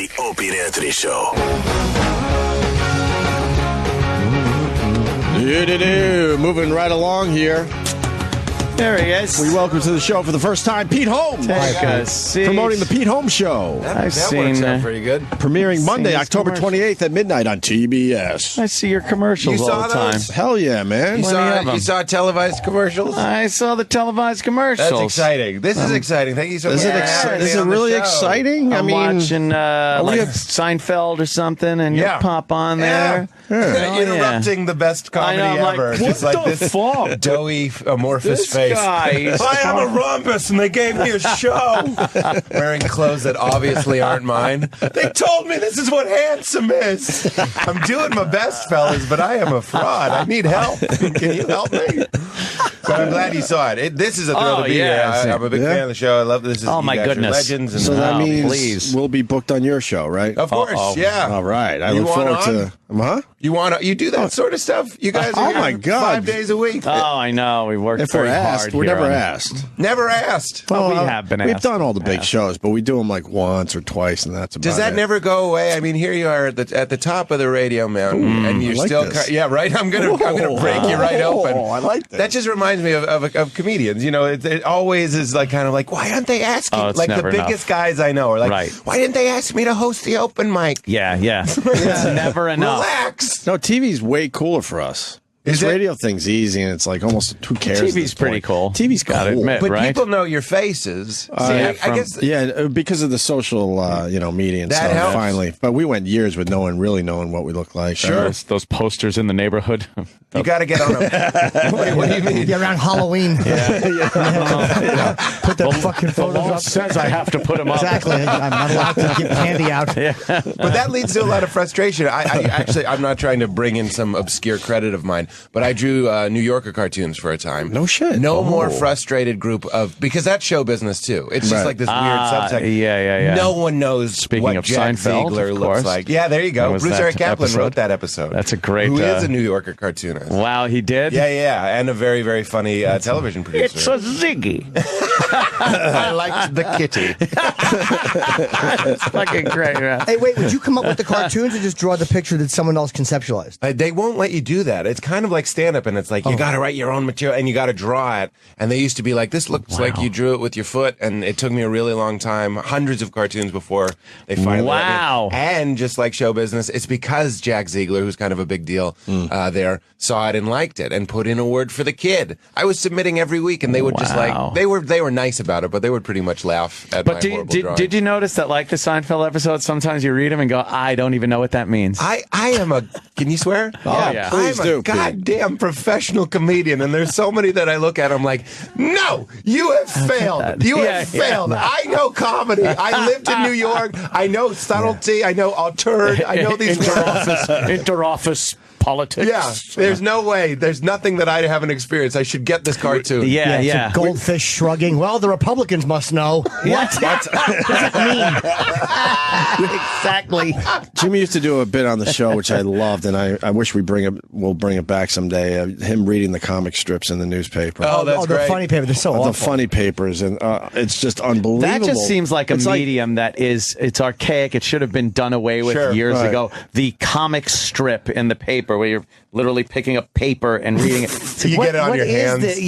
The Opie and Anthony Show. Moving right along here. There he is. We welcome to the show for the first time Pete Holmes. Take a seat. Promoting the Pete Holmes Show. I've That works out pretty good. Premiering Monday, his October commercials. 28th at midnight on TBS. I see your commercials You all saw the time. those? Hell yeah, man. You saw televised commercials? I saw the televised commercials. That's exciting. This is exciting. Thank you so much. Is it really exciting? I'm watching like have- Seinfeld or something, and you Yeah. pop on there. Oh, Interrupting the best comedy I know, I'm ever. like, Just what like the this fuck? doughy, amorphous This face. guy is I am a rhombus, and they gave me a show. Wearing clothes that obviously aren't mine. They told me this is what handsome is. I'm doing my best, fellas, but I am a fraud. I need help. Can you help me? But I'm glad you saw it. This is a thrill to be here. I'm a big fan of the show. I love this. Oh, you my guys are goodness. legends. And So that means please. we'll be booked on your show, right? of course, yeah. All right. I You look want forward on? to... Huh? You do that sort of stuff? You guys are Oh, here my God. 5 days a week. Oh, I know. We worked If we're very asked, hard we're here never on it. asked. Never asked. Well, we have been We've asked. done all the big Yeah. shows, but we do them like once or twice, and that's about Does that it. never go away? I mean, here you are at the top of the radio mountain, and you're I like still, this. yeah, right. I'm gonna break you right open. I like that. That just reminds me of comedians. You know, it always is like kind of like, why aren't they asking? Oh, it's like the never biggest enough. guys I know are like, Right. why didn't they ask me to host the open mic? Yeah. It's never enough. Relax. No, TV's way cooler for us. Is This it? radio thing's easy, and it's like almost who cares? at TV's this pretty point. cool. TV's Gotta cool. admit. But Right. people know your faces. See, I guess Yeah, because of the social, media and That stuff. helps. Finally, but we went years with no one really knowing what we look like. Sure. Those posters in the neighborhood. you got to get on them. What do you mean? Yeah, around Halloween. Put the fucking photos up. says I have to put them up. Exactly. I'm not allowed to give candy out. But that leads to a lot of frustration. I'm not trying to bring in some obscure credit of mine, but I drew New Yorker cartoons for a time. No shit. No Oh. more frustrated group of, because that's show business too. It's just Right. like this weird subtext. Yeah. No one knows Speaking what of Jack Seinfeld, Ziegler of looks course. like. Yeah, there you There go. was Bruce that Eric Kaplan episode. wrote that episode. That's a great, Who is a New Yorker cartoonist. Wow, he did? Yeah, and a very, very funny television producer. It's a Ziggy. I liked the kitty. It's fucking great, man. Hey, wait, would you come up with the cartoons or just draw the picture that someone else conceptualized? They won't let you do that. It's kind of like stand-up, and it's like you got to write your own material, and you got to draw it. And they used to be like, this looks like you drew it with your foot, and it took me a really long time, hundreds of cartoons before they finally let me. Wow. And just like show business, it's because Jack Ziegler, who's kind of a big deal there, saw it and liked it and put in a word for the kid. I was submitting every week, and they would just Wow. like, they were nice about it, but they would pretty much laugh at my But horrible drawing. did you notice that, like the Seinfeld episodes, sometimes you read them and go, I don't even know what that means. I am a. Can you swear? yeah. Please I'm do, a Pete. goddamn professional comedian, and there's so many that I look at. I'm like, no, you have failed. You have failed. I know comedy. I lived in New York. I know subtlety. I know auteur. I know these words. Interoffice politics. Yeah, there's no way. There's nothing that I haven't experienced. I should get this cartoon. Yeah. It's a goldfish shrugging. Well, the Republicans must know. What? What does it mean? Exactly. Jimmy used to do a bit on the show, which I loved, and I wish we'll bring it back someday. Him reading the comic strips in the newspaper. Oh, that's the great. funny paper. They're so awful. The funny papers, and it's just unbelievable. That just seems like a It's medium that it's archaic. It should have been done away with Sure. years Right. ago. The comic strip in the paper where you're literally picking up paper and reading it. So you get it on your hands. It's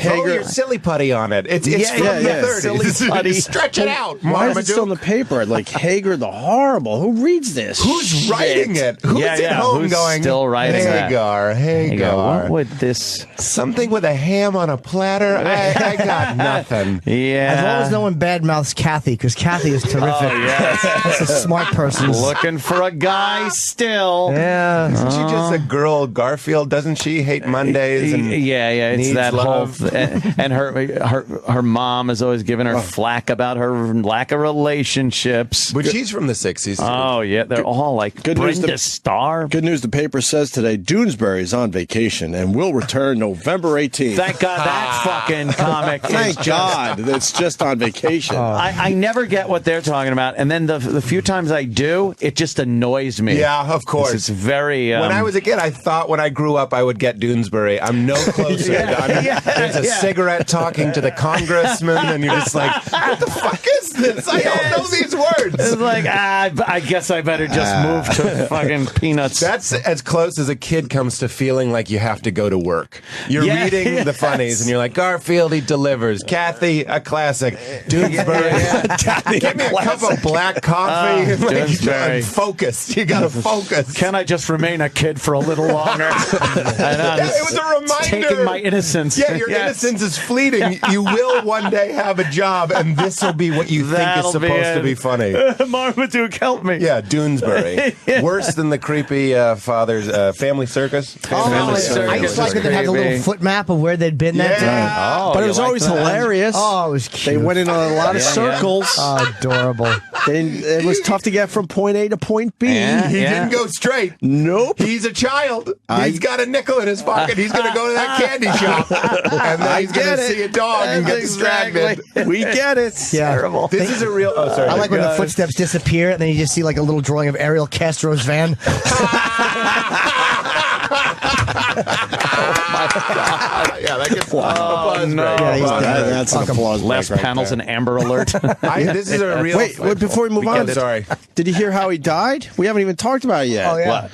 Oh, your silly putty on it. It's from the 30s. Silly putty. Stretch it out. Why is it Marmaduke. still in the paper? Like Hager the Horrible. Who reads this? Who's writing it? Who's at home Who's going, still writing that? Hagar. What would this? Something with a ham on a platter? I got nothing. Yeah. As long as no one badmouths Kathy, because Kathy is terrific. Oh, yes. That's a smart person. Looking for a guy still. Yeah. Isn't she just a girl, Garfield? Doesn't she hate Mondays? And Yeah. It's needs that love? whole. And her mom is always giving her flack about her lack of relationships. But she's from the 60s. Oh yeah, they're all like Good news Brenda to- Starr. Good news, the paper says today Doonesbury is on vacation and will return November 18th. Thank God that fucking comic. Thank God that's just on vacation. I never get what they're talking about, and then the few times I do, it just annoys me. Yeah, of course. It's very. When I was a kid, I thought when I grew up I would get Doonesbury. I'm no closer. There's a cigarette talking to the congressman, and you're just like, what the fuck is this? I don't know these words. It's like, I guess I better just move to fucking Peanuts. That's as close as a kid comes to feeling like you have to go to work. You're reading the funnies, and you're like, Garfield, he delivers. Kathy, a classic. Doonesbury, give me a cup of black coffee. Doonesbury. Focused. You got to focus. Can I just remain a kid for a little longer? It was a reminder. It's taking my innocence. Yeah, your innocence is fleeting. You will one day have a job, and this will be what you think is supposed to be funny. Marmaduke, help me. Yeah, Doonesbury. Worse than the creepy father's Family Circus. Family Circus. I just like that they had the little foot map of where they'd been that day. But it was always hilarious. Oh, it was cute. They went in a lot of circles. Oh, adorable. It was tough to get from point A to point B. He didn't go straight. Nope. He's a child. He's got a nickel in his pocket. He's going to go to that candy shop. And then he's going to see a dog and get distracted. We get it. Yeah. Terrible. This is a real... Oh, sorry. I like when the footsteps disappear and then you just see like a little drawing of Ariel Castro's van. Yeah, that gets applause no. break. Yeah, he's dead. That's an applause break Last right panels there. in Amber Alert. This is a real... Wait, before we move on. Sorry. Did you hear how he died? We haven't even talked about it yet. Oh, yeah. What?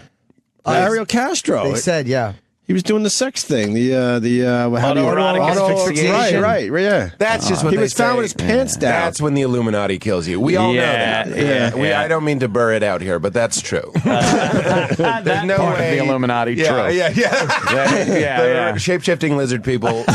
Ariel Castro. They said, yeah. He was doing the sex thing. How do you- Autoerotic asphyxiation. Right, yeah. That's just what he they was found say. with his pants down. That's when the Illuminati kills you. We all know that. Yeah. I don't mean to burr it out here, but that's true. That no part way. of the Illuminati, true. The shape-shifting lizard people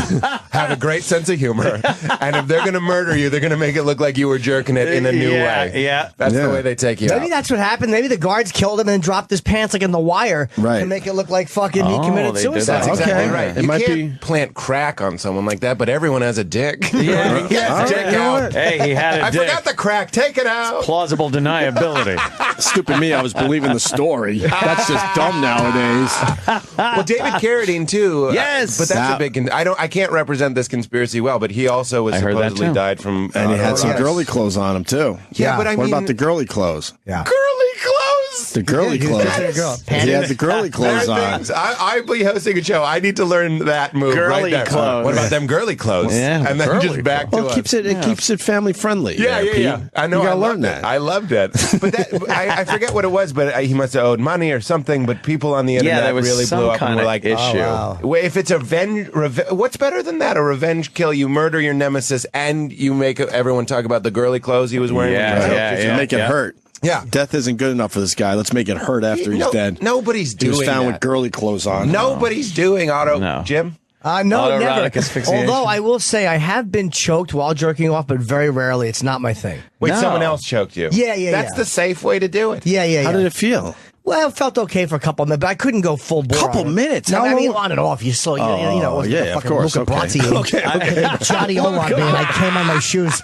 have a great sense of humor, and if they're going to murder you, they're going to make it look like you were jerking it in a new way. Yeah. That's the way they take you Maybe out. that's what happened. Maybe the guards killed him and then dropped his pants like in The Wire to make it look like fucking he committed they did suicide. That's exactly Okay. right. It You might can't plant crack on someone like that, but everyone has a dick. Yeah. Get his dick out. Hey, he had a I dick. forgot the crack. Take it out. Plausible deniability. Stupid me, I was believing the story. That's just dumb nowadays. Well, David Carradine too. Yes. but that's a big. I can't represent this conspiracy well, but he also was I heard that supposedly too. died from. And he had some yes. girly clothes on him, too. Yeah, but I What mean, about the girly clothes? Yeah. girly clothes? The girly He was clothes. dating a girl. He had the girly clothes There are on. things. I'll be hosting a show. I need to learn that move Girly right there. clothes. What about them girly clothes? Yeah, and then girly just back Well, to it us. keeps it family friendly. Yeah, there, Pete. I know. You gotta I learn loved that. it. I loved it. But that, I forget what it was, but he must have owed money or something. But people on the internet there was really some blew up and kind were of like, issue. Oh, wow. Wait, if it's a what's better than that? A revenge kill? You murder your nemesis and you make everyone talk about the girly clothes he was wearing. Make it hurt. Yeah. Death isn't good enough for this guy. Let's make it hurt after he's dead. Nobody's He doing was found that. with girly clothes on. Nobody's doing No. Jim. No, Autoerotic never. asphyxiation. Although I will say I have been choked while jerking off, but very rarely. It's not my thing. Wait, No. someone else choked you. Yeah. That's the safe way to do it. Yeah. How did it feel? Well, it felt okay for a couple of minutes, but I couldn't go full bore. Couple on it. minute? No, How I mean long? on and off. You saw, you know, yeah, of fucking course, Luca okay. Brasi. Okay. Johnny O on me, and I came on my shoes.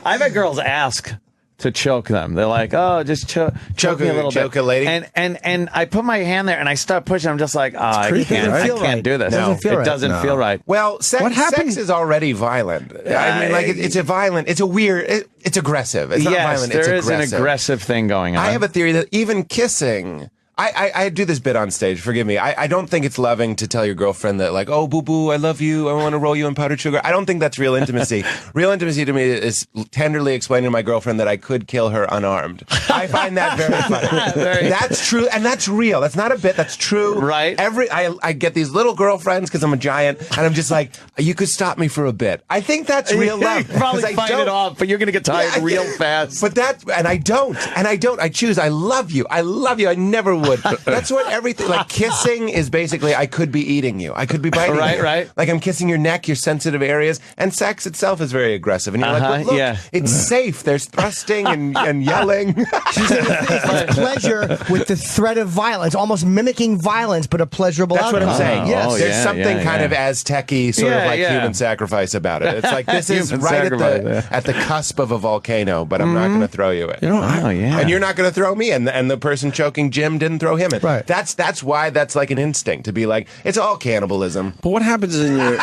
I've had girls ask to choke them. They're like, "Oh, just choke me a little bit." Choke a lady? And I put my hand there and I start pushing. I'm just like, "Oh, I creepy, can't. right? I Feel can't right. do this. Doesn't feel it right. doesn't feel right." Well, What happened? sex is already violent. I mean, like it's a violent. It's a weird. It's aggressive. It's not Yes, violent. there It's is aggressive. an aggressive thing going on. I have a theory that even kissing. I do this bit on stage. Forgive me. I don't think it's loving to tell your girlfriend that, like, oh, boo boo, I love you. I want to roll you in powdered sugar. I don't think that's real intimacy. Real intimacy to me is tenderly explaining to my girlfriend that I could kill her unarmed. I find that very funny. That's true, and that's real. That's not a bit. That's true. Right. I get these little girlfriends because I'm a giant, and I'm just like, you could stop me for a bit. I think that's real love. You probably 'Cause I fight don't- it off, but you're going to get tired Yeah, real fast. But I don't. I choose. I love you. I love you. I never would. That's what everything, like kissing is basically, I could be eating you. I could be biting you. Right. Like I'm kissing your neck, your sensitive areas, and sex itself is very aggressive. And you're like, but look, yeah. it's safe. There's thrusting and yelling. It's pleasure with the threat of violence, almost mimicking violence, but a pleasurable That's what I'm outcome. saying. Yes. Oh, There's yeah, something yeah, kind yeah. of Aztec-y, sort of Yeah, like yeah. human sacrifice about it. It's like this is Human right sacrifice, at the cusp of a volcano, but I'm not going to throw you in. Oh, yeah. And you're not going to throw me in, and the person choking Jim didn't throw him in. Right. That's why that's like an instinct to be like, it's all cannibalism. But what happens in your?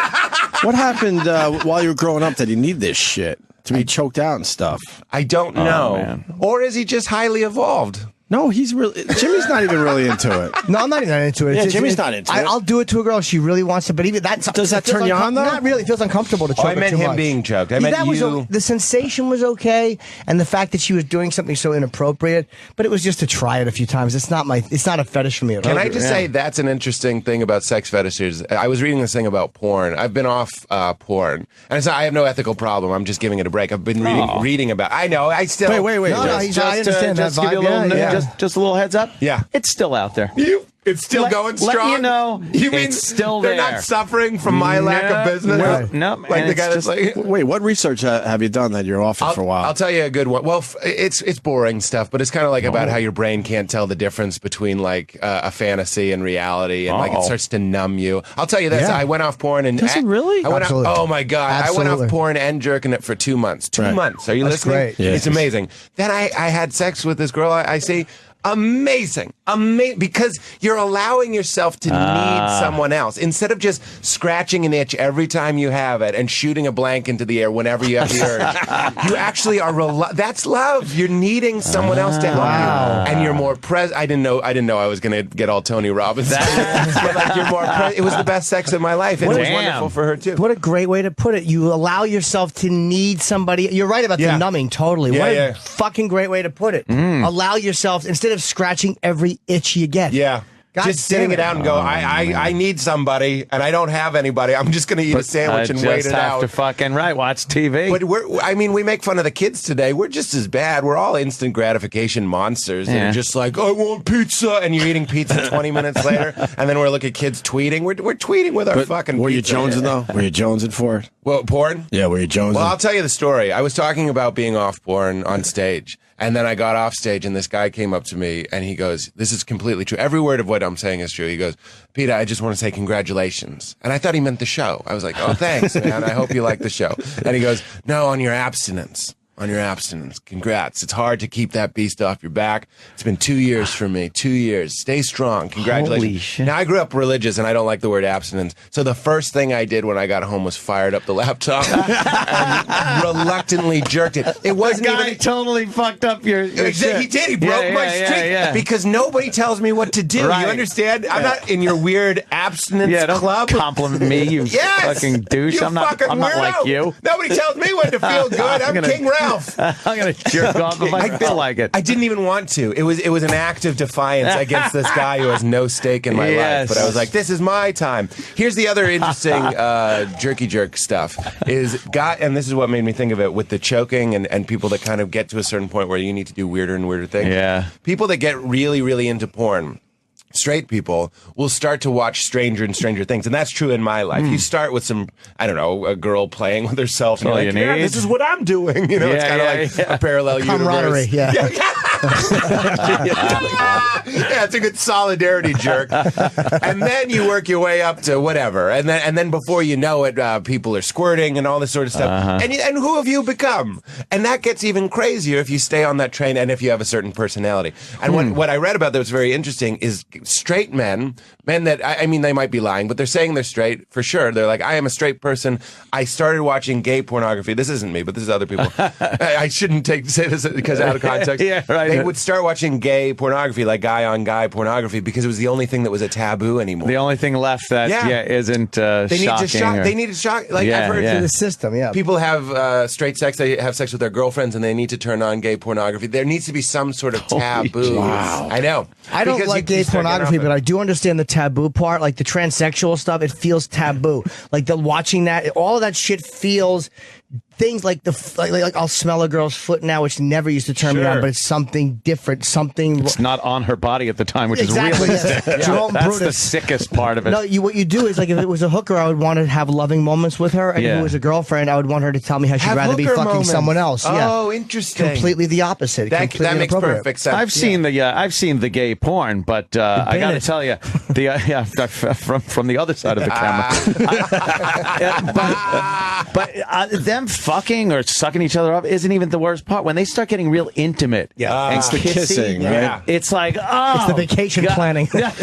What happened while you were growing up that you need this shit to be choked out and stuff? I don't know. man. Or is he just highly evolved? No, he's really. Jimmy's not even really into it. No, I'm not even into it. Yeah, Jimmy's not into it. I'll do it to a girl if she really wants to, but even that Does that turn you on, though? Not really. It feels uncomfortable to choke I her meant too him much. being choked. I meant that you. the sensation was okay, and the fact that she was doing something so inappropriate, but it was just to try it a few times. It's not a fetish for me at all. Can I just say that's an interesting thing about sex fetishes? I was reading this thing about porn. I've been off porn, and it's not, I have no ethical problem. I'm just giving it a break. I've been reading about. I know. I still Wait. No, I understand that Just give you a vibe. little, Yeah. just a little heads up. Yeah. It's still out there. It's still going strong. Let you know, You mean it's still they're there. not suffering from my lack of business? No, Like and the guy it's that's like. Wait, what research have you done that you're off it for a while? I'll tell you a good one. Well, it's boring stuff, but it's kind of like about how your brain can't tell the difference between like a fantasy and reality, and like it starts to numb you. I'll tell you this: Yeah. I went off porn and Does it really? I went Absolutely. Off, oh my god! I went Absolutely. off porn and jerking it for 2 months. 2 months. Are you That's listening? great. Yeah. It's amazing. Then I had sex with this girl. I see. Amazing, because you're allowing yourself to need someone else instead of just scratching an itch every time you have it and shooting a blank into the air whenever you have the urge. You actually are. That's love. You're needing someone else to help you, and you're more present. I didn't know I was going to get all Tony Robbins. But like you're more present. It was the best sex of my life, and it was wonderful for her too. What a great way to put it. You allow yourself to need somebody. You're right about the numbing, totally. Yeah, what yeah. a fucking great way to put it. Allow yourself, instead of scratching every itch you get. Yeah. God just sitting damn it out and go, I need somebody, and I don't have anybody. I'm just going to eat a sandwich and wait it out. to fucking watch TV. But we make fun of the kids today. We're just as bad. We're all instant gratification monsters. Yeah. They're just like, I want pizza, and you're eating pizza 20 minutes later, and then we're looking at kids tweeting. We're tweeting with our fucking Were you pizza. jonesing, though? Were you jonesing for it? Well, porn? Yeah, were you jonesing? Well, I'll tell you the story. I was talking about being off porn on stage, and then I got off stage, and this guy came up to me, and he goes, this is completely true. Every word of what I'm saying is true. He goes, Peter, I just want to say congratulations. And I thought he meant the show. I was like, oh, thanks, man. I hope you like the show. And he goes, no, on your abstinence. On your abstinence. Congrats. It's hard to keep that beast off your back. It's been 2 years for me. 2 years. Stay strong. Congratulations. Holy shit. Now, I grew up religious, and I don't like the word abstinence. So the first thing I did when I got home was fired up the laptop and reluctantly jerked it. It wasn't guy even... totally fucked up your shit. He did. He broke my streak because nobody tells me what to do. Right. You understand? I'm not in your weird abstinence Don't club. compliment me, you Yes! fucking douche. You I'm not fucking like weirdo. you. Nobody tells me when to feel good. I'm King Ralph. I'm gonna jerk off if I feel like it. I didn't even want to. It was an act of defiance against this guy who has no stake in my life. But I was like, this is my time. Here's the other interesting jerky jerk stuff and this is what made me think of it with the choking and people that kind of get to a certain point where you need to do weirder and weirder things. Yeah. People that get really, really into porn. Straight people will start to watch stranger and stranger things, and that's true in my life. You start with some, I don't know, a girl playing with herself, and all you're like, you yeah, need. this is what I'm doing. You know, it's kind of like a parallel Camaraderie, universe. yeah. Yeah, it's a good solidarity jerk. And then you work your way up to whatever, and then before you know it, people are squirting and all this sort of stuff. And who have you become? And that gets even crazier if you stay on that train and if you have a certain personality. And what I read about that was very interesting is straight men that, I mean, they might be lying, but they're saying they're straight for sure. They're like, I am a straight person. I started watching gay pornography. This isn't me, but this is other people. I shouldn't say this because out of context. Yeah, right. They would start watching gay pornography, like guy on guy pornography, because it was the only thing that was a taboo anymore. The only thing left that isn't shocking. They need to shock. Like Yeah, I've heard yeah. The system, yeah. people have straight sex. They have sex with their girlfriends, and they need to turn on gay pornography. There needs to be some sort of taboo. Wow. I know. I don't Because like you gay start getting pornography, off but it. I do understand the taboo part. Like the transsexual stuff, it feels taboo. Like watching that, all of that shit feels things like like I'll smell a girl's foot now, which never used to turn me on, but it's something different, something. It's not on her body at the time, which Exactly, is realistic. yeah. Jerome That's Brutus. the sickest part of it. No, what you do is like if it was a hooker, I would want to have loving moments with her, and if Yeah. it was a girlfriend, I would want her to tell me how she'd Have rather be hooker fucking moments. someone else. Oh, Yeah, interesting. completely the opposite. That completely makes inappropriate. perfect sense. I've seen the gay porn, but I got to it. tell you, from the other side of the camera. But them fucking or sucking each other up isn't even the worst part. When they start getting real intimate, and It's the kissing, right? It's like, oh, It's the vacation planning. yes,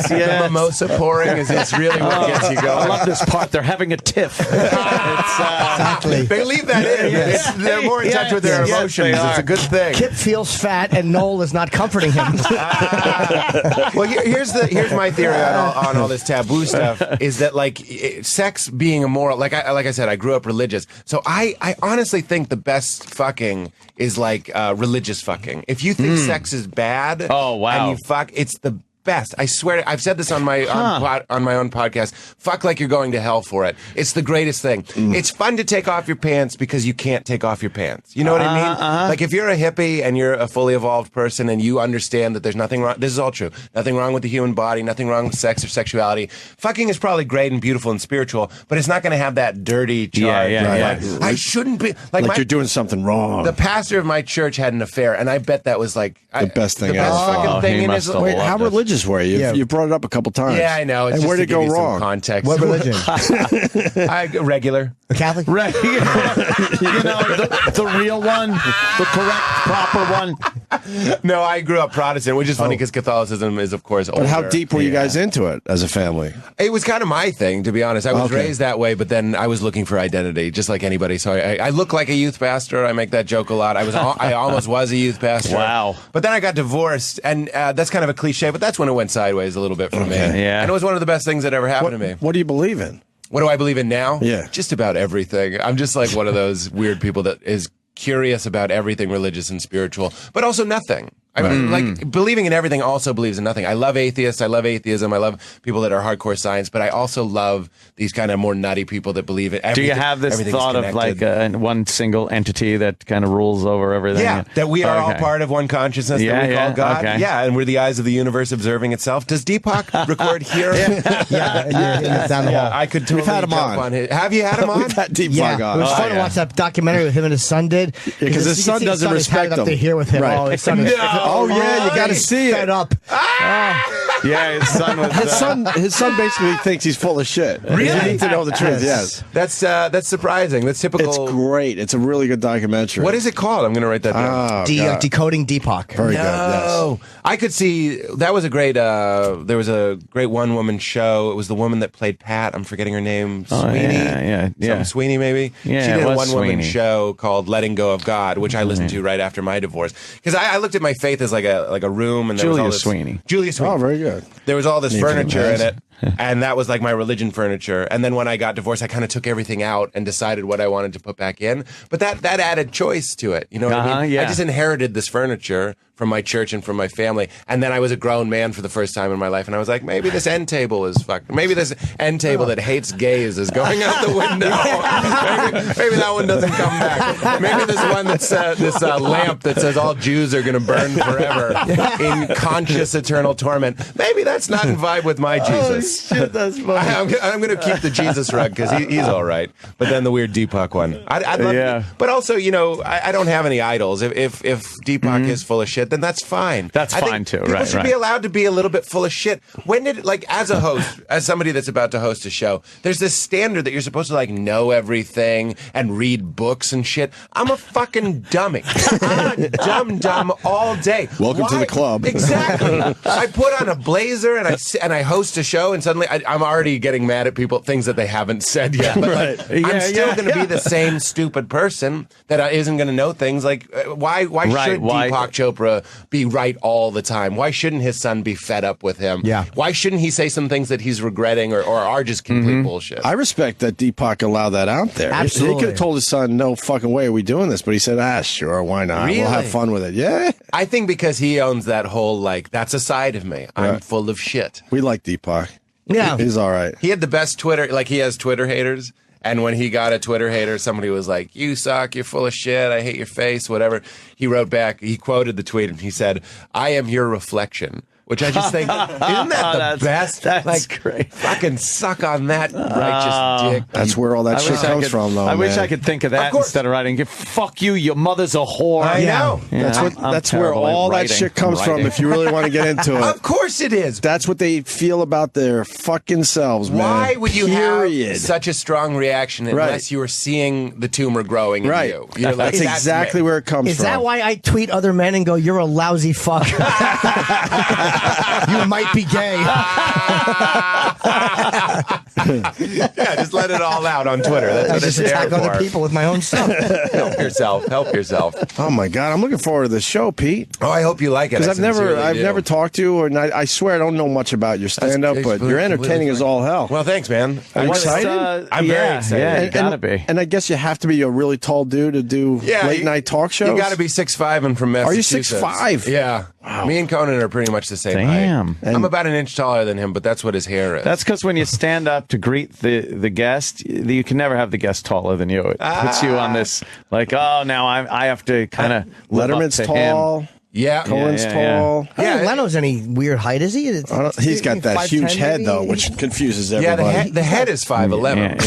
The yes. mimosa pouring is really what gets you I going. love this part. They're having a tiff. Exactly. They leave that in. They're more in touch with their emotions. It's a good thing. Kip feels fat, and Noel is not comforting him. Well, here's my theory on all this taboo stuff is that like sex being immoral. Like I said, I grew up religious, so I honestly think the best fucking is like religious fucking. If you think sex is bad, Oh, wow. and you fuck, it's the best. I swear, I've said this on my on my own podcast. Fuck like you're going to hell for it. It's the greatest thing. It's fun to take off your pants because you can't take off your pants. You know what I mean? Like if you're a hippie and you're a fully evolved person and you understand that there's nothing wrong. This is all true. Nothing wrong with the human body. Nothing wrong with sex or sexuality. Fucking is probably great and beautiful and spiritual, but it's not going to have that dirty charge. Yeah. Like, I shouldn't be like You're doing something wrong. the pastor of my church had an affair, and I bet that was like The best thing The best ever. fucking Oh, thing he in his must have Wait, loved how it. religious were you? Yeah. You brought it up a couple times. Yeah, I know. It's And just where to did it give go you some wrong? context. What religion? Regular. Catholic? Right. You know, the real one, the correct, proper one. No, I grew up Protestant, which is funny because Catholicism is, of course, older. But how deep were you guys into it as a family? It was kind of my thing, to be honest. I was Okay. raised that way, but then I was looking for identity, just like anybody. So I look like a youth pastor. I make that joke a lot. I almost was a youth pastor. Wow. But then I got divorced, and that's kind of a cliche, but that's when it went sideways a little bit for me. Yeah. And it was one of the best things that ever happened to me. What do you believe in? What do I believe in now? Yeah. Just about everything. I'm just like one of those weird people that is curious about everything religious and spiritual, but also nothing. I mean, like believing in everything also believes in nothing. I love atheists. I love atheism. I love people that are hardcore science, but I also love these kind of more nutty people that believe it. Do you have this thought of like one single entity that kind of rules over everything? Yeah, that we are all Okay. part of one consciousness that we call God. okay. Yeah, and we're the eyes of the universe observing itself. Does Deepak record here? Yeah, down the hall. I could totally We've had him jump on. his. Have you had him on? We've had Deep Yeah, Fog it on. was fun to watch that documentary with him and his son did. because his son doesn't respect him. Up him. to here with him. Right. Oh, his son is Oh, yeah, you got to see fed it. up. Yeah, his son was. His son basically thinks he's full of shit. Really? You need to know the truth, yes. That's surprising. That's typical. It's great. It's a really good documentary. What is it called? I'm going to write that down. Oh, God. Decoding Deepak. Very good, yes. No, I could see that was a great. There was a great one-woman show. It was the woman that played Pat. I'm forgetting her name. Sweeney. yeah. Something Sweeney, maybe. Yeah, she it did a was one-woman Sweeney. show called "Letting Go of God," which I listened to right after my divorce because I looked at my faith as like a room, and there was all Julia this, Sweeney. Julia Sweeney. Oh, very good. There was all this Need to furniture in imagine. it. And that was like my religion furniture. And then when I got divorced, I kind of took everything out and decided what I wanted to put back in. But that added choice to it. You know what I mean? Yeah. I just inherited this furniture from my church and from my family. And then I was a grown man for the first time in my life. And I was like, maybe this end table is fucked. Maybe this end table that hates gays is going out the window. maybe that one doesn't come back. Maybe this one that's this lamp that says all Jews are going to burn forever in conscious eternal torment. Maybe that's not in vibe with my Jesus. Shit, that's funny. I'm going to keep the Jesus rug because he's all right. But then the weird Deepak one. I'd love Yeah. But also, you know, I don't have any idols. If Deepak is full of shit, then that's fine. That's I think fine, too. People Right, should right. be allowed to be a little bit full of shit. When did, like, as a host, as somebody that's about to host a show, there's this standard that you're supposed to, like, know everything and read books and shit. I'm a fucking dummy. I'm a dumb all day. Welcome to the club. Exactly. I put on a blazer and I host a show, and suddenly I'm already getting mad at people, things that they haven't said yet. But like, I'm still going to be the same stupid person that isn't going to know things. Like, why should Deepak Chopra be right all the time? Why shouldn't his son be fed up with him? Yeah. Why shouldn't he say some things that he's regretting or are just complete bullshit? I respect that Deepak allowed that out there. Absolutely. He could have told his son, no fucking way are we doing this. But he said, sure, why not? We'll have Really? fun with it. Yeah. I think because he owns that whole, like, that's a side of me. I'm Right. full of shit. We like Deepak. Yeah. He's all right. He had the best Twitter, like he has Twitter haters. And when he got a Twitter hater, somebody was like, you suck, you're full of shit, I hate your face, whatever. He wrote back, he quoted the tweet and he said, I am your reflection. which I just think, isn't that the best? That's great. Fucking suck on that righteous dick. That's where all that shit comes from, though. I wish man. I could think of that instead of writing, fuck you, your mother's a whore. I know. Yeah, That's where all that shit comes from. If you really want to get into it, Of course it is. that's what they feel about their fucking selves, man. Why would you Period. have such a strong reaction unless you were seeing the tumor growing in Right. you? You're like, That's exactly where it comes Is from. that why I tweet other men and go, "You're a lousy fuck. You might be gay." Yeah, just let it all out on Twitter. That's I what just it's there attack other for. people with my own stuff. Help yourself. Help yourself. Oh my god, I'm looking forward to the show, Pete. Oh, I hope you like it. Because I I've sincerely do. never talked to you, and I swear I don't know much about your stand-up, but you're entertaining as all hell. Well, thanks, man. Are you excited? I'm very excited. Yeah, you And- gotta be. And I guess you have to be a really tall dude to do late night talk shows. You got to be 6'5" and from Are you Massachusetts. 6'5"? Yeah. Wow. Me and Conan are pretty much the same Damn. height. I'm about an inch taller than him, but that's what his hair is. That's because when you stand up to greet the guest, you can never have the guest taller than you. It puts you on this, like, oh, now I have to kind of Letterman's tall. Yeah. Cohen's tall. I don't think Leno's any weird height, is he? He's got that 5'10" huge head, maybe? though, which confuses Yeah, everybody. the head is 5'11".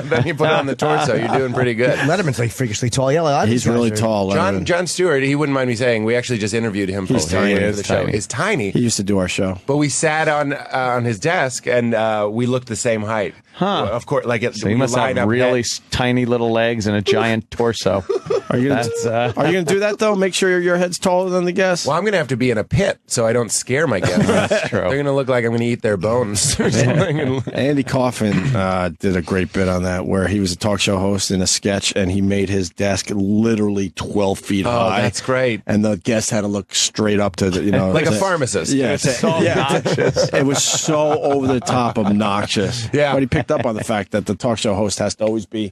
Then you put it on the torso, you're doing pretty good. Letterman's like freakishly tall. Yeah, like, He's really tall. Letterman. John Stewart, he wouldn't mind me saying, we actually just interviewed him. He's tiny. For He is the show. tiny. He's tiny. He used to do our show. But we sat on his desk and we looked the same height. Huh. Of course, like So you must have really tiny little legs and a giant torso. Are you gonna do that though? Make sure your head's taller than the guest. Well, I'm going to have to be in a pit so I don't scare my guests. That's true. They're going to look like I'm going to eat their bones or something. Andy Kaufman did a great bit on that, where he was a talk show host in a sketch, and he made his desk literally 12 feet high. That's great. And the guest had to look straight up to the, Like a pharmacist. Yeah, It's so obnoxious. It was so over the top obnoxious. Yeah. But he picked up on the fact that the talk show host has to always be,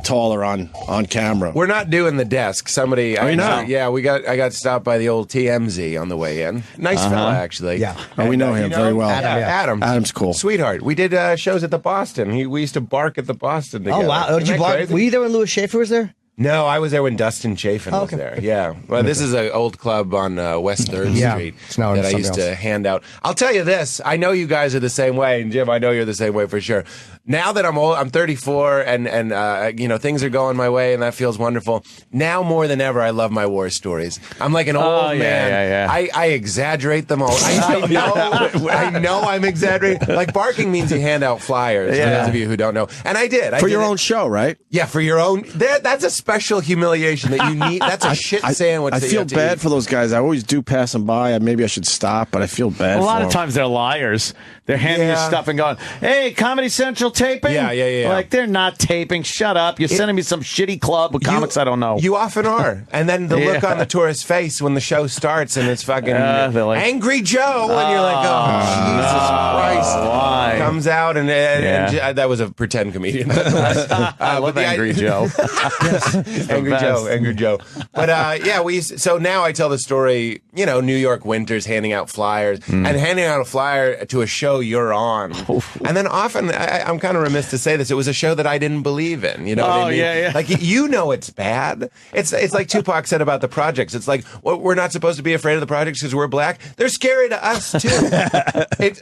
taller on camera. We're not doing the desk. Somebody, you not? Yeah, I got stopped by the old TMZ on the way in. Nice fella, actually. Yeah. We know him very well. Adam. Adam's cool. Sweetheart. We did shows at the Boston. We used to bark at the Boston together. Oh, wow. Did you block? Were you there when Louis Schaefer was there? No, I was there when Dustin Chafin was there. Yeah. Well, this is an old club on West 3rd Street it's now that I something used to else. hand out. I'll tell you this. I know you guys are the same way. And Jim, I know you're the same way for sure. Now that I'm old, I'm 34 and things are going my way and that feels wonderful. Now more than ever, I love my war stories. I'm like an old man. I exaggerate them all. I know I'm exaggerating. Like barking means you hand out flyers for those of you who don't know. And I did. For your own show, right? Yeah, for your own. That's a special humiliation that you need. That's a shit sandwich. I that you feel have to bad eat. for those guys. I always do pass them by. Maybe I should stop, but I feel bad A lot for of them. times they're liars. They're handing you stuff and going, "Hey, Comedy Central taping?" Yeah. Like, they're not taping. Shut up. You're sending me some shitty club with comics I don't know. You often are. And then the look on the tourist's face when the show starts and it's fucking they're like, Angry Joe. And you're like, Jesus Christ. why? Comes out and that was a pretend comedian. I love Angry Joe. Angry Joe. But so now I tell the story, New York winters handing out flyers and handing out a flyer to a show you're on. And then often, I'm kind of remiss to say this, it was a show that I didn't believe in. You know what I mean? Yeah. Like, it's bad. It's like Tupac said about the projects. It's like, we're not supposed to be afraid of the projects because we're black. They're scary to us, too.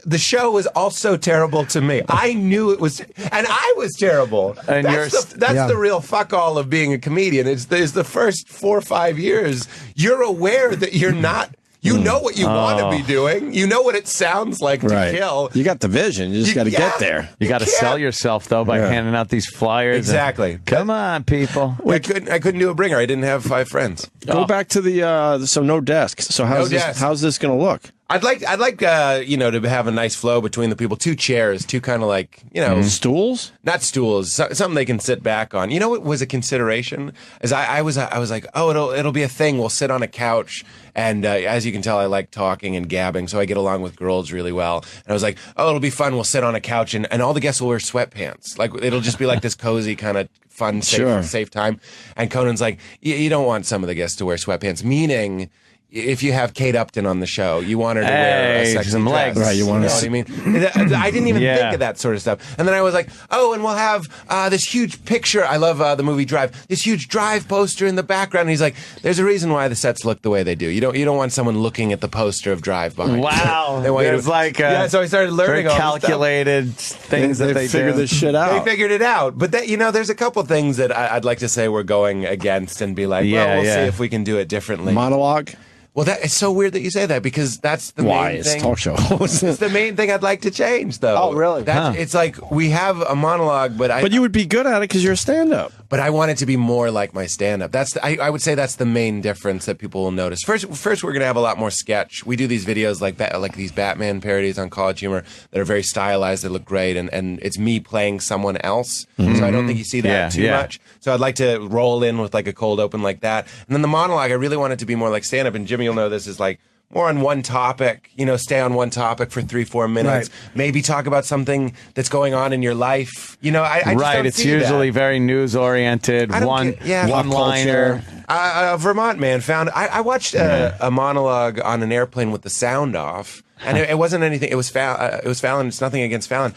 The show was also terrible to me. I knew it was, and I was terrible. And that's the real fuck all of being a comedian. It's the first 4 or 5 years. You're aware that you're not. You know what you want to be doing. You know what it sounds like to kill. You got the vision. You just got to get there. You got to sell yourself, though, by handing out these flyers. Exactly. Come on, people. I couldn't do a bringer. I didn't have 5 friends. Go back to the no desk. So how's this going to look? I'd like to have a nice flow between the people. 2 chairs, 2 kind of like, stools? Not stools, something they can sit back on. You know what was a consideration? As I was like, oh, it'll be a thing. We'll sit on a couch. And as you can tell, I like talking and gabbing, so I get along with girls really well. And I was like, oh, it'll be fun. We'll sit on a couch, and all the guests will wear sweatpants. Like, it'll just be like this cozy kind of fun, safe time. And Conan's like, you don't want some of the guests to wear sweatpants, meaning if you have Kate Upton on the show, you want her to wear a sexy some dress. legs. Right, you want know to what I mean? I didn't even think of that sort of stuff. And then I was like, oh, and we'll have this huge picture. I love the movie Drive. This huge Drive poster in the background. And he's like, there's a reason why the sets look the way they do. You don't want someone looking at the poster of Drive behind. Wow. They want you to- There's like so I started learning very all calculated things that they figure do. this shit out. They figured it out. But there's a couple things that I'd like to say we're going against and be like, well, we'll see if we can do it differently. Monologue? Well, it's so weird that you say that because that's the Why? main It's thing. talk show. It's the main thing I'd like to change, though. Oh, really? It's like we have a monologue, but you would be good at it because you're a stand-up. But I want it to be more like my stand-up. I would say that's the main difference that people will notice. First, we're going to have a lot more sketch. We do these videos like these Batman parodies on College Humor that are very stylized, that look great, and it's me playing someone else. So I don't think you see that too much. So I'd like to roll in with like a cold open like that. And then the monologue, I really want it to be more like stand-up. And Jimmy will know this is like more on one topic, stay on one topic for 3-4 minutes. Right. Maybe talk about something that's going on in your life. I just don't It's see usually that. very news oriented. One liner. A Vermont man found. I watched a monologue on an airplane with the sound off, and it wasn't anything. It was Fallon. It's nothing against Fallon.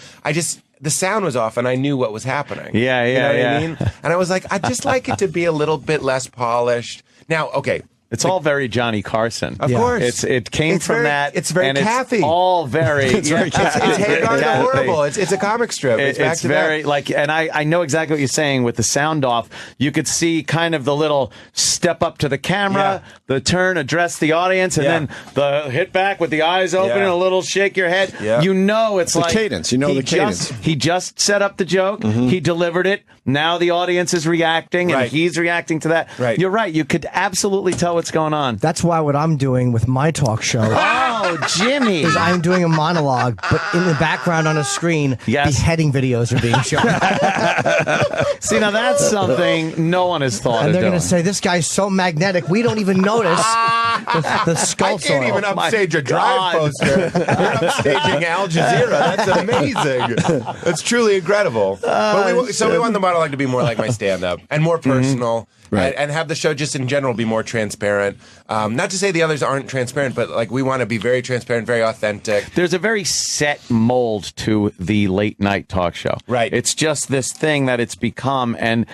The sound was off, and I knew what was happening. You know what I mean? And I was like, I'd just like it to be a little bit less polished. Now, okay. It's all very Johnny Carson. Of course. It came from that. It's very and Kathy. It's all very. It's very Kathy. It's Hey God, the Horrible. It's a comic strip. It's back to very that. and I know exactly what you're saying with the sound off. You could see kind of the little step up to the camera, the turn, address the audience, and then the hit back with the eyes open and a little shake your head. Yeah. It's the like cadence. The cadence. He just set up the joke. He delivered it. Now the audience is reacting, and he's reacting to that. Right. You're right. You could absolutely tell what's going on. That's why what I'm doing with my talk show Oh, Jimmy. is I'm doing a monologue, but in the background on a screen, beheading videos are being shown. See, now that's something no one has thought And of they're doing. going to say, this guy's so magnetic, we don't even notice the skull I can't even Oh, my upstage a Drive God. poster. You're upstaging Al Jazeera. That's amazing. That's truly incredible. But we want the monologue to be more like my stand-up and more personal. Right. And have the show just in general be more transparent. Not to say the others aren't transparent, but like we want to be very transparent, very authentic. There's a very set mold to the late night talk show. Right. It's just this thing that it's become. And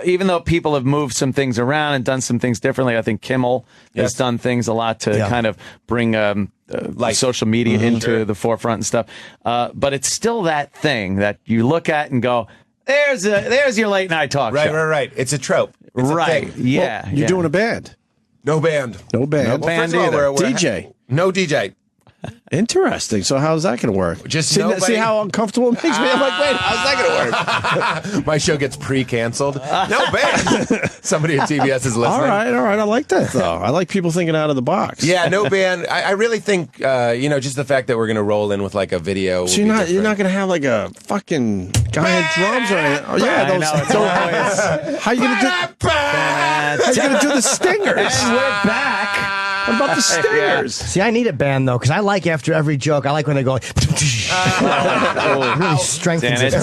even though people have moved some things around and done some things differently, I think Kimmel has done things a lot to kind of bring like social media into the forefront and stuff. But it's still that thing that you look at and go, there's your late night talk show. Right. It's a trope. It's a thing. Yeah. You're doing a band. No band. No band. No Well, band first of all, either. we're DJ. No DJ. Interesting. So how's that going to work? Just see, nobody- see how uncomfortable it makes me? I'm like, wait, how's that going to work? My show gets pre-canceled. No band. Somebody at TBS is listening. All right. I like that, though. I like people thinking out of the box. Yeah, no band. I really think, just the fact that we're going to roll in with like a video. So you're not going to have like a fucking guy at drums or anything? Oh, yeah. I know, it's always- How you going to do the stingers? And we're back. What about the stingers? See, I need a band, though, because I like after every joke, I like when they go, really strengthens it.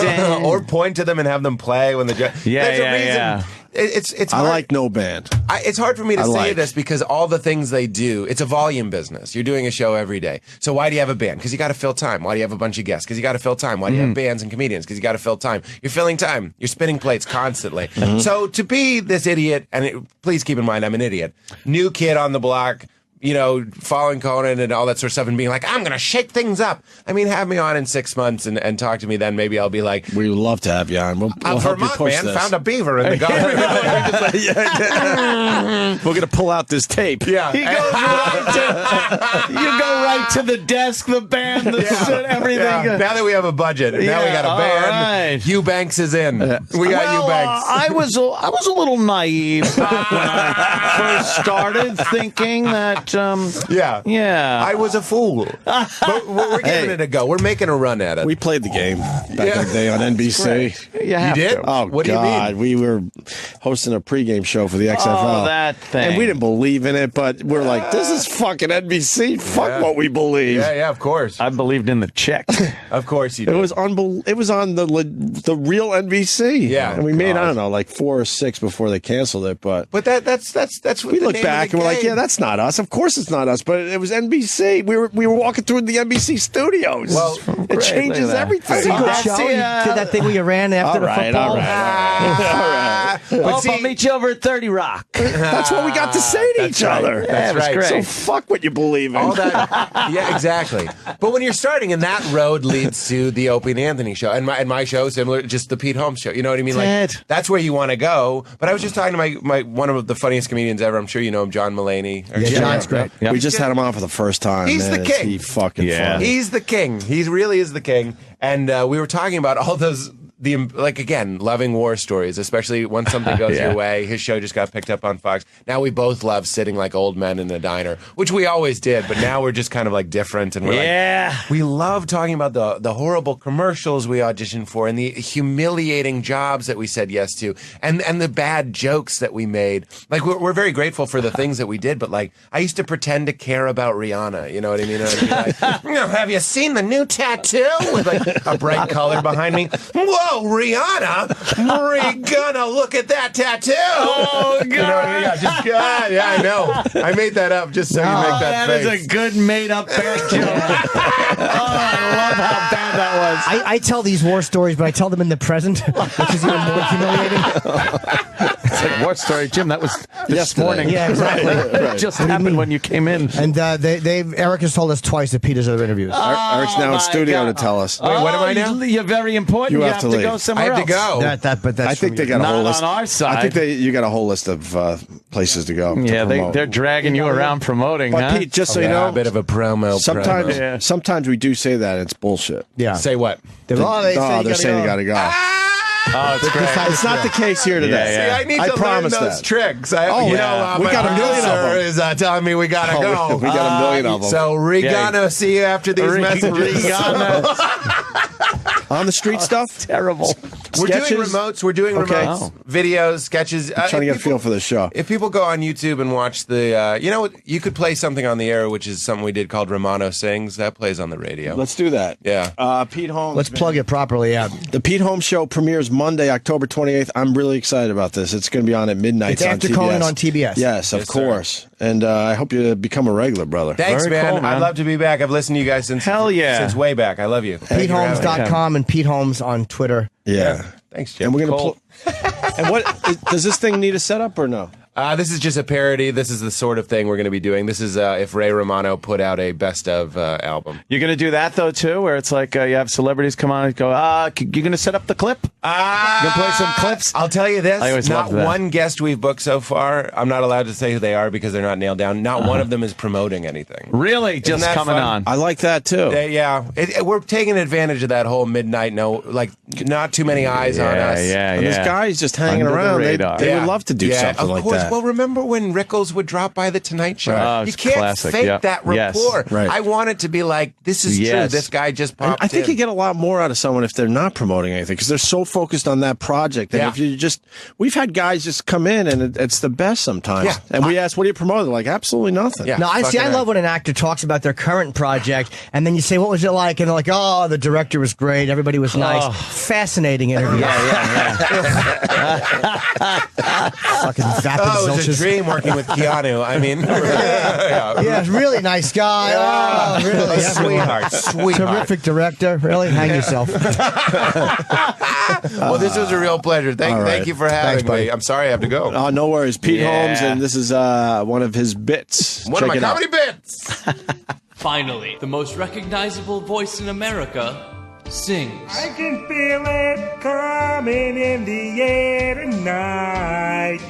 Or point to them and have them play when the There's a reason. It's I hard. like no band. It's hard for me to say like. this because all the things they do, it's a volume business. You're doing a show every day. So why do you have a band? Because you got to fill time. Why do you have a bunch of guests? Because you got to fill time. Why do you have bands and comedians? Because you got to fill time. You're filling time. You're spinning plates constantly. So to be this idiot, and please keep in mind I'm an idiot, new kid on the block, following Conan and all that sort of stuff and being like, I'm going to shake things up. I mean, have me on in 6 months and talk to me then. Maybe I'll be like, We would love to have you on. We'll help you Vermont push man this. found a beaver in the garden. We're going to pull out this tape. Yeah. He goes you go right to the desk, the band, the shit, everything. Yeah. Now that we have a budget, now we got a all band. right. Hugh Banks is in. We got Hugh Banks. I was a little naive when I first started thinking that. Yeah. I was a fool. But we're giving it a go. We're making a run at it. We played the game back in the day on NBC. You have did? to. Oh, What do you God. mean? We were hosting a pregame show for the XFL. Oh, that thing. And we didn't believe in it, but we're like, this is fucking NBC. Fuck what we believe. Yeah, of course. I believed in the check. Of course you It did. was It was on the real NBC. Yeah. And we made, I don't know, like 4 or 6 before they canceled it. But But that's we look back and we're like, yeah, that's not us. Of course it's not us, but it was NBC. We were walking through the NBC studios. Well, it changes everything. Good show. You did that thing where you ran after the football. All right. But I'll meet you over at 30 Rock. That's what we got to say to each other. That's right. Great. So fuck what you believe in. All that, yeah, exactly. But when you're starting, and that road leads to the Opie and Anthony show, and my show, similar, just the Pete Holmes show. You know what I mean? Like that's where you want to go. But I was just talking to my one of the funniest comedians ever. I'm sure you know him, John Mulaney. John's great. Yeah. We just had him on for the first time. He's the king. He fucking funny. He's the king. He really is the king. And we were talking about all those. Again, loving war stories, especially when something goes your way. His show just got picked up on Fox. Now we both love sitting like old men in a diner, which we always did, but now we're just kind of like different. And we're we love talking about the horrible commercials we auditioned for and the humiliating jobs that we said yes to and the bad jokes that we made. Like, we're very grateful for the things that we did, but like, I used to pretend to care about Rihanna. You know what I mean? Like, have you seen the new tattoo with like a bright color behind me? Whoa! Rihanna, we're gonna look at that tattoo. Oh, God. You know, I know. I made that up just so you make that face. That is a good made-up bad joke. I love how bad that was. I tell these war stories, but I tell them in the present, which is even more humiliating. It's like, what story, Jim? That was this morning. Yeah, exactly. It just happened when you came in. And Eric has told us twice at Peter's other interviews. Eric's now in studio to tell us. Wait, what am I now? You're very important. You have to go somewhere else. I have to go. But that's I think they got a whole list. Not on our side. I think you got a whole list of places to go. Yeah, to they're dragging you around promoting. But huh? Pete, just so you know, a bit of a promo. Sometimes we do say that it's bullshit. Yeah. Say what? They're saying you got to go. Oh, it's great. It's not the case here today. See, I need to learn those tricks. We got a million of them. Is telling me we gotta go. We got a million of them. So we're gonna see you after these messages. On the street stuff? Terrible. We're doing remotes. We're doing remotes, videos, sketches. I'm trying to get a feel for the show. If people go on YouTube and watch the, you could play something on the air, which is something we did called Romano Sings. That plays on the radio. Let's do that. Yeah. Pete Holmes. Let's plug it properly. Yeah. The Pete Holmes Show premieres Monday, October 28th. I'm really excited about this. It's going to be on at midnight. It's after Conan on TBS. Yes, of course. And I hope you become a regular, brother. Thanks, Very man. cool, man. I'd love to be back. I've listened to you guys since since way back. I love you. PeteHolmes.com and Pete Holmes on Twitter. Yeah. Thanks, Jim. And we're going to And what does this thing need a setup or no? This is just a parody. This is the sort of thing we're going to be doing. This is if Ray Romano put out a best of album. You're going to do that, though, too, where it's like you have celebrities come on and go, you're going to set up the clip? You're going to play some clips? I'll tell you this. I always not loved that. one guest we've booked so far, I'm not allowed to say who they are because they're not nailed down. Not one of them is promoting anything. Really? Just coming on. I like that, too. We're taking advantage of that whole midnight, not too many eyes on us. And this guy's just hanging around. They would love to do something like that. Well, remember when Rickles would drop by the Tonight Show? Right. You can't fake that rapport. Yes. Right. I want it to be like, this is true. This guy just popped I think in. you get a lot more out of someone if they're not promoting anything because they're so focused on that project. And if you we've had guys just come in and it's the best sometimes. Yeah. And we ask, what do you promote? They're like, absolutely nothing. Yeah. No, I love when an actor talks about their current project and then you say, what was it like? And they're like, oh, the director was great. Everybody was nice. Fascinating interview. Fucking vapid it was a dream working with Keanu. I mean, yeah, really nice guy. Oh, really, sweetheart. Terrific director. Really, hang yourself. Well, this was a real pleasure. Thank you for having me. buddy. I'm sorry I have to go. Oh, no worries. Pete Holmes, and this is one of his bits. One of my comedy bits. Finally, the most recognizable voice in America sings. I can feel it coming in the air tonight.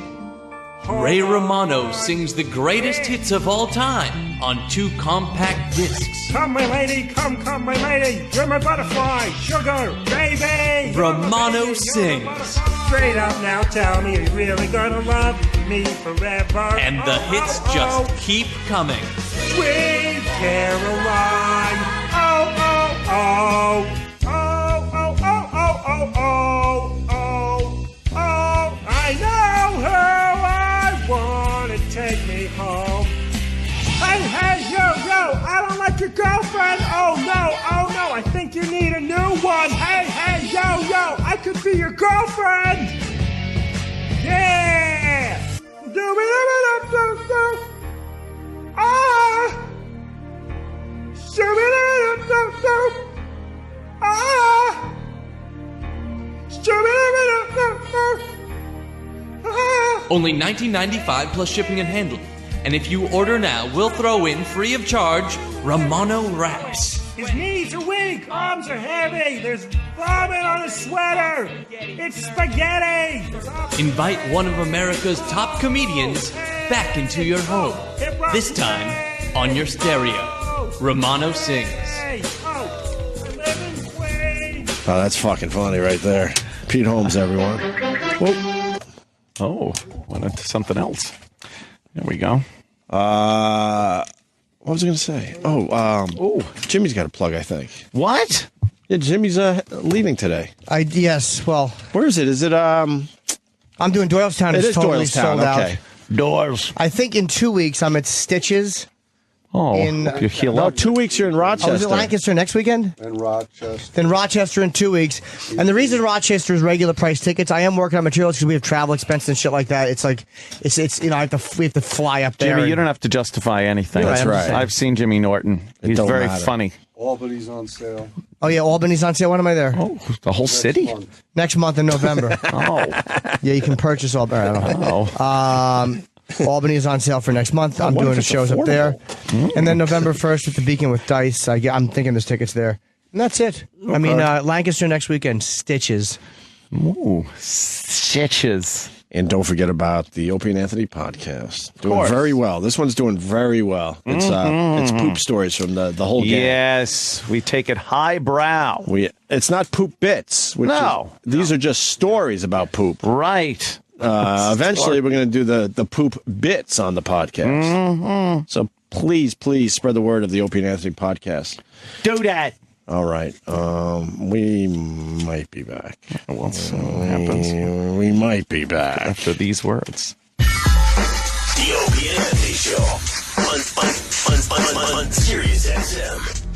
Ray Romano sings the greatest hits of all time on 2 compact discs. Come, my lady, come, my lady. You're my butterfly, sugar, baby. Romano sings. Straight up now, tell me you're really gonna love me forever. And the hits just keep coming. Sweet Caroline. Oh, oh, oh. Oh, oh, oh, oh, oh, oh, oh, oh. I know who I want to take me home. Hey, hey, yo, I don't like your girlfriend. Oh, no, I think you need a new one. Hey, hey, yo, I could be your girlfriend. Yeah. Do-be-do-be-do-do-do. Oh. Only $19.95 plus shipping and handling. And if you order now, we'll throw in free of charge Romano wraps. His knees are weak, arms are heavy, there's vomit on his sweater. It's spaghetti. Invite one of America's top comedians back into your home. This time on your stereo. Romano sings. Oh, that's fucking funny right there. Pete Holmes, everyone. Whoa. Oh, went into something else. There we go. What was I going to say? Jimmy's got a plug, I think. What? Yeah, Jimmy's leaving today. Yes, well. Where is it? Is it, I'm doing Doylestown. It It's is totally Doylestown, sold out. okay. Doors. I think in 2 weeks I'm at Stitches. Oh, hope you heal No, up. 2 weeks you're in Rochester. Oh, is it Lancaster next weekend? And Rochester. Then Rochester in 2 weeks. And the reason Rochester is regular price tickets, I am working on materials because we have travel expenses and shit like that. It's like, it's we have to fly up there. Jimmy, you don't have to justify anything. That's right. I've seen Jimmy Norton. He's don't very matter. funny. Albany's on sale. Oh, yeah, Albany's on sale. When am I there? Oh, the whole city? Next month in November. Oh. Yeah, you can purchase Albany. I don't know. Oh. Albany is on sale for next month. I'm what doing if the it's shows up affordable? there. And then November 1st at the Beacon with Dice. I'm thinking there's tickets there. And that's it. I mean, Lancaster next weekend, Stitches. Ooh, stitches. And don't forget about the Opie and Anthony podcast. Doing very well. This one's doing very well. It's poop stories from the whole gang. Yes, we take it highbrow. It's not poop bits. These are just stories about poop. Right. Eventually, we're going to do the poop bits on the podcast. So please spread the word of the Opie and Anthony podcast. Do that. All right. We might be back. We'll see what happens We might be back. after these words. The Opie and Anthony Show on Sirius XM.